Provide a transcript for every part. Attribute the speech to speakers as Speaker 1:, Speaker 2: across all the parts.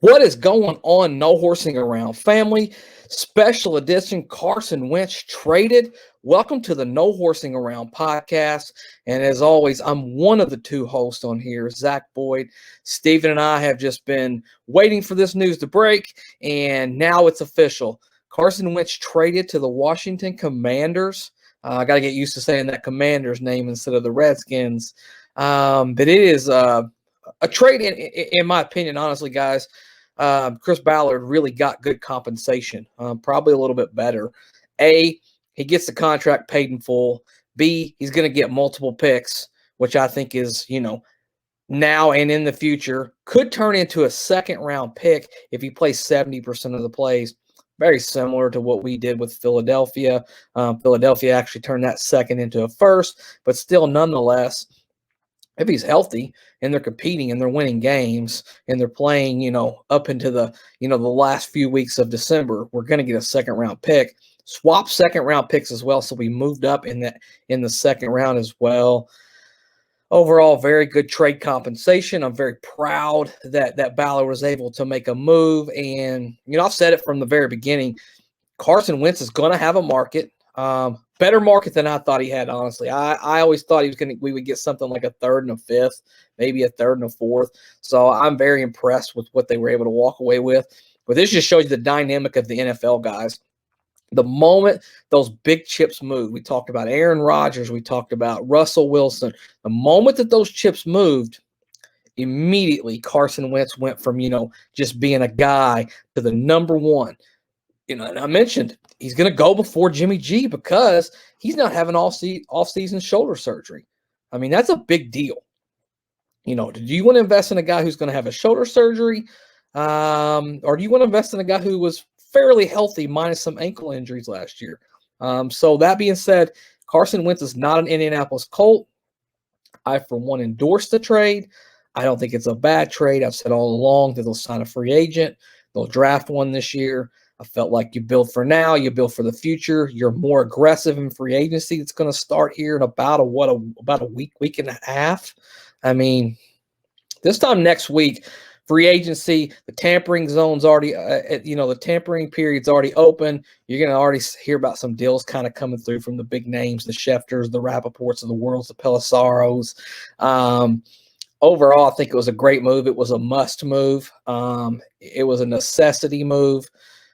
Speaker 1: What is going on, No Horsing Around family? Special edition Carson Wentz traded. Welcome to the No Horsing Around podcast. And as always, I'm one of the two hosts on here, Zach Boyd. Steven and I have just been waiting for this news to break, and now it's official. Carson Wentz traded to the Washington Commanders. I got to get used to saying that Commanders name instead of the Redskins. But it is a trade, in my opinion, honestly, guys. Chris Ballard really got good compensation, probably a little bit better. A, he gets the contract paid in full. B, he's going to get multiple picks, which I think is, now and in the future could turn into a second-round pick if he plays 70% of the plays. Very similar to what we did with Philadelphia. Philadelphia actually turned that second into a first, but still, nonetheless, if he's healthy and they're competing and they're winning games and they're playing, up into the last few weeks of December, we're going to get a second-round pick. Swap second-round picks as well, so we moved up in the second round as well. Overall, very good trade compensation. I'm very proud that Ballard was able to make a move. And, I've said it from the very beginning, Carson Wentz is going to have a market. Better market than I thought he had, honestly. I always thought we would get something like a third and a fifth, maybe a third and a fourth. So I'm very impressed with what they were able to walk away with. But this just shows you the dynamic of the NFL, guys. The moment those big chips move, we talked about Aaron Rodgers, we talked about Russell Wilson. The moment that those chips moved, immediately Carson Wentz went from, just being a guy to the number one. And I mentioned he's going to go before Jimmy G because he's not having off-season shoulder surgery. I mean, that's a big deal. Do you want to invest in a guy who's going to have a shoulder surgery? Or do you want to invest in a guy who was fairly healthy minus some ankle injuries last year? So that being said, Carson Wentz is not an Indianapolis Colt. I, for one, endorse the trade. I don't think it's a bad trade. I've said all along that they'll sign a free agent. They'll draft one this year. I felt like you build for now, you build for the future. You're more aggressive in free agency. It's going to start here in about a week and a half. I mean, this time next week, free agency, the tampering zone's already, the tampering period's already open. You're going to already hear about some deals kind of coming through from the big names, the Schefters, the Rappaports of the world, the Pelisaros. Overall, I think it was a great move. It was a must move. It was a necessity move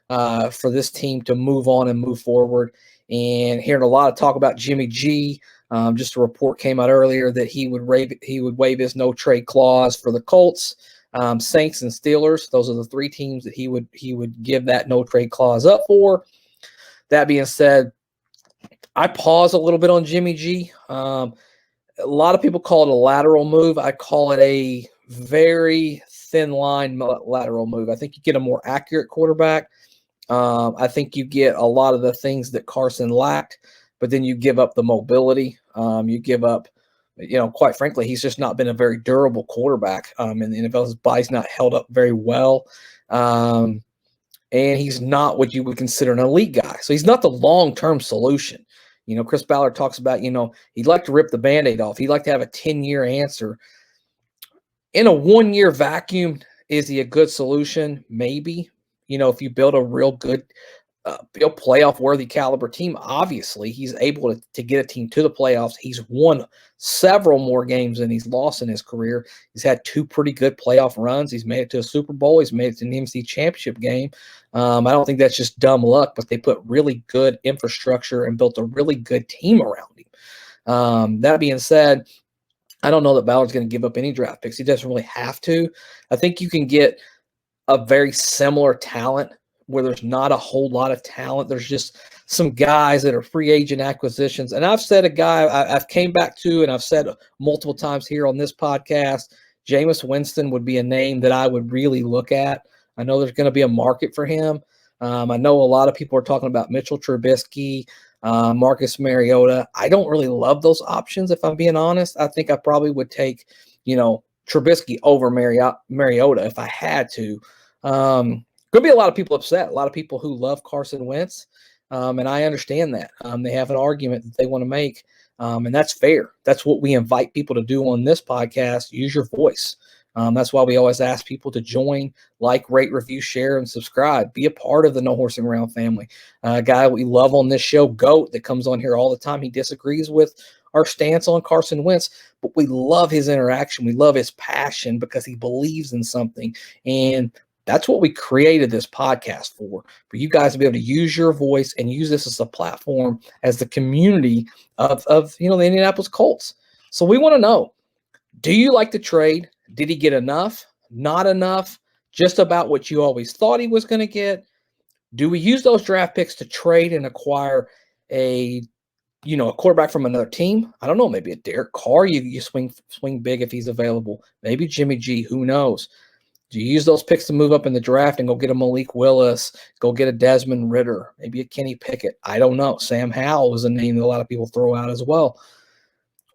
Speaker 1: for this team to move on and move forward. And hearing a lot of talk about Jimmy G. Just a report came out earlier that he would waive his no trade clause for the Colts, Saints, and Steelers. Those are the three teams that he would give that no trade clause up for. That being said, I pause a little bit on Jimmy G. A lot of people call it a lateral move. I call it a very thin line lateral move. I think you get a more accurate quarterback. I think you get a lot of the things that Carson lacked, but then you give up the mobility. You give up, quite frankly, he's just not been a very durable quarterback in the NFL. His body's not held up very well. And he's not what you would consider an elite guy. So he's not the long-term solution. Chris Ballard talks about, he'd like to rip the Band-Aid off. He'd like to have a 10-year answer. In a 1-year vacuum, is he a good solution? Maybe. If you build a real good, playoff-worthy caliber team, obviously he's able to get a team to the playoffs. He's won several more games than he's lost in his career. He's had 2 pretty good playoff runs. He's made it to a Super Bowl. He's made it to an NFC Championship game. I don't think that's just dumb luck, but they put really good infrastructure and built a really good team around him. That being said, I don't know that Ballard's going to give up any draft picks. He doesn't really have to. I think you can get a very similar talent where there's not a whole lot of talent. There's just some guys that are free agent acquisitions. And I've said a guy I've came back to, and I've said multiple times here on this podcast, Jameis Winston would be a name that I would really look at. I know there's going to be a market for him. I know a lot of people are talking about Mitchell Trubisky, Marcus Mariota. I don't really love those options, if I'm being honest. I think I probably would take, Trubisky over Mariota if I had to. Could be a lot of people upset, a lot of people who love Carson Wentz, and I understand that. They have an argument that they want to make, and that's fair. That's what we invite people to do on this podcast. Use your voice. That's why we always ask people to join, like, rate, review, share, and subscribe. Be a part of the No Horsing Around family. A guy we love on this show, Goat, that comes on here all the time. He disagrees with our stance on Carson Wentz, but we love his interaction. We love his passion because he believes in something. And that's what we created this podcast for you guys to be able to use your voice and use this as a platform as the community of the Indianapolis Colts. So we want to know, do you like the trade? Did he get enough? Not enough? Just about what you always thought he was going to get? Do we use those draft picks to trade and acquire a quarterback from another team? I don't know, maybe a Derek Carr. You swing big if he's available. Maybe Jimmy G. Who knows? Do you use those picks to move up in the draft and go get a Malik Willis, go get a Desmond Ridder, maybe a Kenny Pickett? I don't know. Sam Howell is a name that a lot of people throw out as well.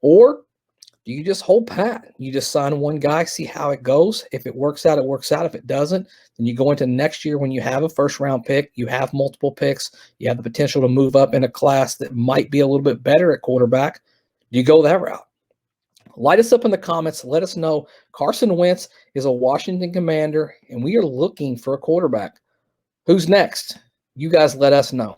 Speaker 1: Or do you just hold pat? You just sign one guy, see how it goes. If it works out, it works out. If it doesn't, then you go into next year when you have a first-round pick, you have multiple picks, you have the potential to move up in a class that might be a little bit better at quarterback. Do you go that route? Light us up in the comments. Let us know. Carson Wentz is a Washington Commander, and we are looking for a quarterback. Who's next? You guys let us know.